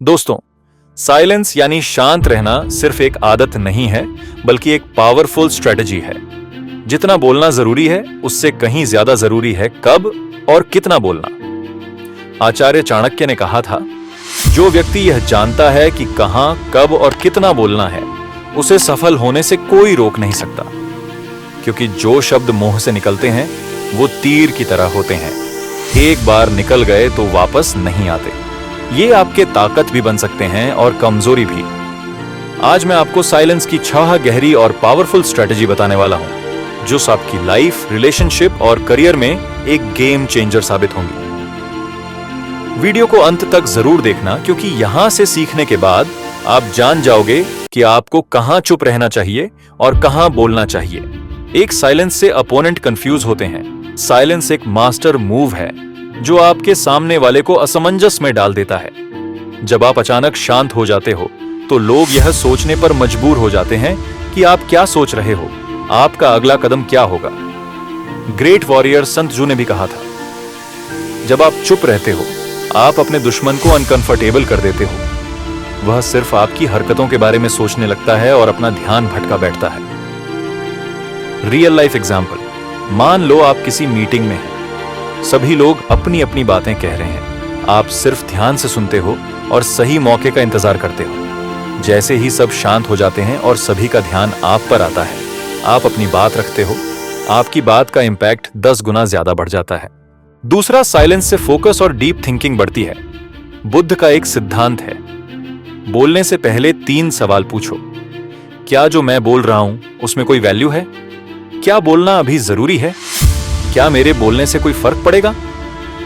दोस्तों, साइलेंस यानी शांत रहना सिर्फ एक आदत नहीं है, बल्कि एक पावरफुल स्ट्रेटजी है। जितना बोलना जरूरी है, उससे कहीं ज्यादा जरूरी है कब और कितना बोलना। आचार्य चाणक्य ने कहा था, जो व्यक्ति यह जानता है कि कहां, कब और कितना बोलना है, उसे सफल होने से कोई रोक नहीं सकता। क्योंकि जो शब्द मुंह से निकलते हैं, वो तीर की तरह होते हैं। एक बार निकल गए तो वापस नहीं आते। ये आपके ताकत भी बन सकते हैं और कमजोरी भी। आज मैं आपको साइलेंस की 6 गहरी और पावरफुल स्ट्रेटजी बताने वाला हूं, जो आपकी लाइफ, रिलेशनशिप और करियर में एक गेम चेंजर साबित होंगी। वीडियो को अंत तक जरूर देखना, क्योंकि यहां से सीखने के बाद आप जान जाओगे कि आपको कहां चुप रहना चाहिए और कहां बोलना चाहिए। एक साइलेंस से अपोनेंट कंफ्यूज होते हैं। साइलेंस एक मास्टर मूव है जो आपके सामने वाले को असमंजस में डाल देता है। जब आप अचानक शांत हो जाते हो, तो लोग यह सोचने पर मजबूर हो जाते हैं कि आप क्या सोच रहे हो, आपका अगला कदम क्या होगा। ग्रेट वॉरियर संत जू ने भी कहा था, जब आप चुप रहते हो, आप अपने दुश्मन को अनकंफर्टेबल कर देते हो। वह सिर्फ आपकी हरकतों के बारे में सोचने लगता है और अपना ध्यान भटका बैठता है। रियल लाइफ एग्जाम्पल, मान लो आप किसी मीटिंग में हैं। सभी लोग अपनी अपनी बातें कह रहे हैं। आप सिर्फ ध्यान से सुनते हो और सही मौके का इंतजार करते हो। जैसे ही सब शांत हो जाते हैं और सभी का ध्यान आप पर आता है, आप अपनी बात रखते हो। आपकी बात का इंपैक्ट 10 गुना ज्यादा बढ़ जाता है। दूसरा, साइलेंस से फोकस और डीप थिंकिंग बढ़ती है। बुद्ध का एक सिद्धांत है, बोलने से पहले 3 सवाल पूछो। क्या जो मैं बोल रहा हूं उसमें कोई वैल्यू है? क्या बोलना अभी जरूरी है? क्या मेरे बोलने से कोई फर्क पड़ेगा?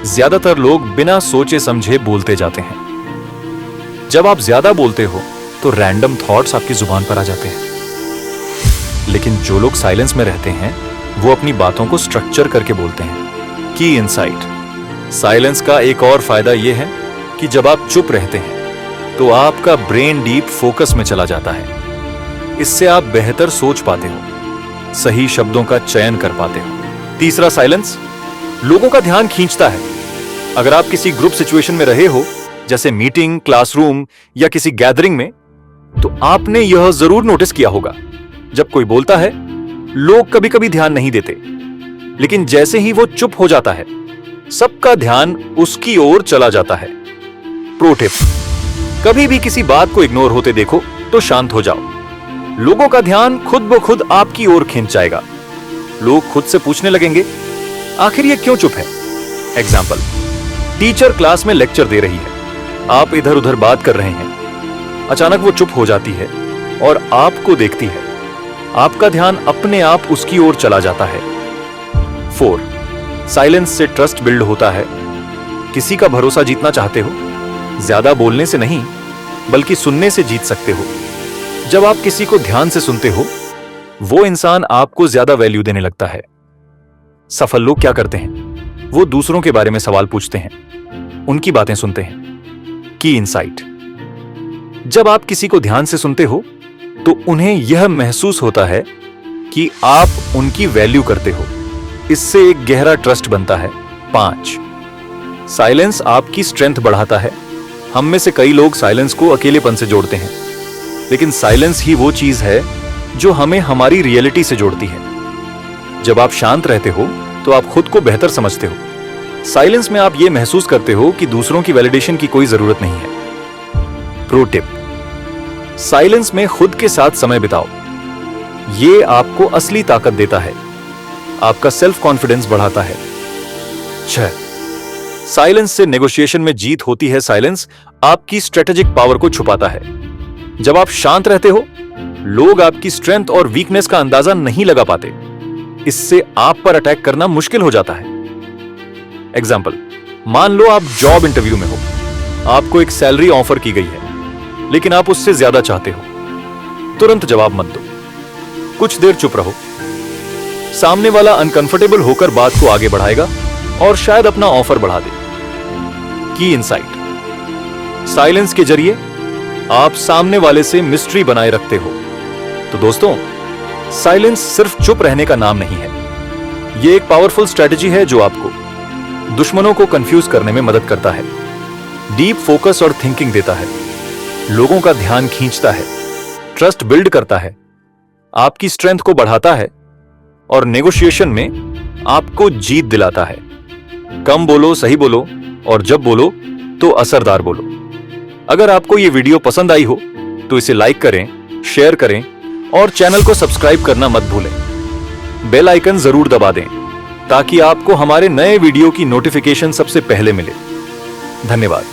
ज्यादातर लोग बिना सोचे समझे बोलते जाते हैं। जब आप ज्यादा बोलते हो तो रैंडम थॉट्स आपकी जुबान पर आ जाते हैं। लेकिन जो लोग साइलेंस में रहते हैं, वो अपनी बातों को स्ट्रक्चर करके बोलते हैं। की इनसाइट, साइलेंस का एक और फायदा यह है कि जब आप चुप रहते हैं तो आपका ब्रेन डीप फोकस में चला जाता है। इससे आप बेहतर सोच पाते हो, सही शब्दों का चयन कर पाते हो। तीसरा, साइलेंस लोगों का ध्यान खींचता है। अगर आप किसी ग्रुप सिचुएशन में रहे हो, जैसे मीटिंग, क्लासरूम या किसी गैदरिंग में, तो आपने यह जरूर नोटिस किया होगा, जब कोई बोलता है, लोग कभी कभी ध्यान नहीं देते, लेकिन जैसे ही वो चुप हो जाता है, सबका ध्यान उसकी ओर चला जाता है। प्रो टिप, कभी भी किसी बात को इग्नोर होते देखो तो शांत हो जाओ। लोगों का ध्यान खुद ब खुद आपकी ओर खींच जाएगा। लोग खुद से पूछने लगेंगे, आखिर ये क्यों चुप है? एग्जाम्पल, टीचर क्लास में लेक्चर दे रही है। आप इधर उधर बात कर रहे हैं। अचानक वो चुप हो जाती है और आपको देखती है। आपका ध्यान अपने आप उसकी ओर चला जाता है। 4, साइलेंस से ट्रस्ट बिल्ड होता है। किसी का भरोसा जीतना चाहते हो, ज्यादा बोलने से नहीं, बल्कि सुनने से जीत सकते हो। जब आप किसी को ध्यान से सुनते हो, वो इंसान आपको ज्यादा वैल्यू देने लगता है। सफल लोग क्या करते हैं? वो दूसरों के बारे में सवाल पूछते हैं, उनकी बातें सुनते हैं। की इनसाइट, जब आप किसी को ध्यान से सुनते हो, तो उन्हें यह महसूस होता है कि आप उनकी वैल्यू करते हो। इससे एक गहरा ट्रस्ट बनता है। 5, साइलेंस आपकी स्ट्रेंथ बढ़ाता है। हम में से कई लोग साइलेंस को अकेलेपन से जोड़ते हैं, लेकिन साइलेंस ही वो चीज है जो हमें हमारी रियलिटी से जोड़ती है। जब आप शांत रहते हो तो आप खुद को बेहतर समझते हो। साइलेंस में आप यह महसूस करते हो कि दूसरों की वैलिडेशन की कोई जरूरत नहीं है। प्रो टिप, साइलेंस में खुद के साथ समय बिताओ। यह आपको असली ताकत देता है, आपका सेल्फ कॉन्फिडेंस बढ़ाता है। 6, साइलेंस से नेगोशिएशन में जीत होती है। साइलेंस आपकी स्ट्रेटेजिक पावर को छुपाता है। जब आप शांत रहते हो, लोग आपकी स्ट्रेंथ और वीकनेस का अंदाजा नहीं लगा पाते। इससे आप पर अटैक करना मुश्किल हो जाता है। एग्जाम्पल, मान लो आप जॉब इंटरव्यू में हो। आपको एक सैलरी ऑफर की गई है, लेकिन आप उससे ज्यादा चाहते हो। तुरंत जवाब मत दो, कुछ देर चुप रहो। सामने वाला अनकंफर्टेबल होकर बात को आगे बढ़ाएगा और शायद अपना ऑफर बढ़ा दे। की इनसाइट, साइलेंस के जरिए आप सामने वाले से मिस्ट्री बनाए रखते हो। तो दोस्तों, साइलेंस सिर्फ चुप रहने का नाम नहीं है। यह एक पावरफुल स्ट्रेटजी है जो आपको दुश्मनों को कंफ्यूज करने में मदद करता है। डीप फोकस और थिंकिंग देता है, लोगों का ध्यान खींचता है, ट्रस्ट बिल्ड करता है, आपकी स्ट्रेंथ को बढ़ाता है और नेगोशिएशन में आपको जीत दिलाता है। कम बोलो, सही बोलो और जब बोलो तो असरदार बोलो। अगर आपको यह वीडियो पसंद आई हो तो इसे लाइक करें, शेयर करें और चैनल को सब्सक्राइब करना मत भूलें। बेल आइकन जरूर दबा दें ताकि आपको हमारे नए वीडियो की नोटिफिकेशन सबसे पहले मिले। धन्यवाद।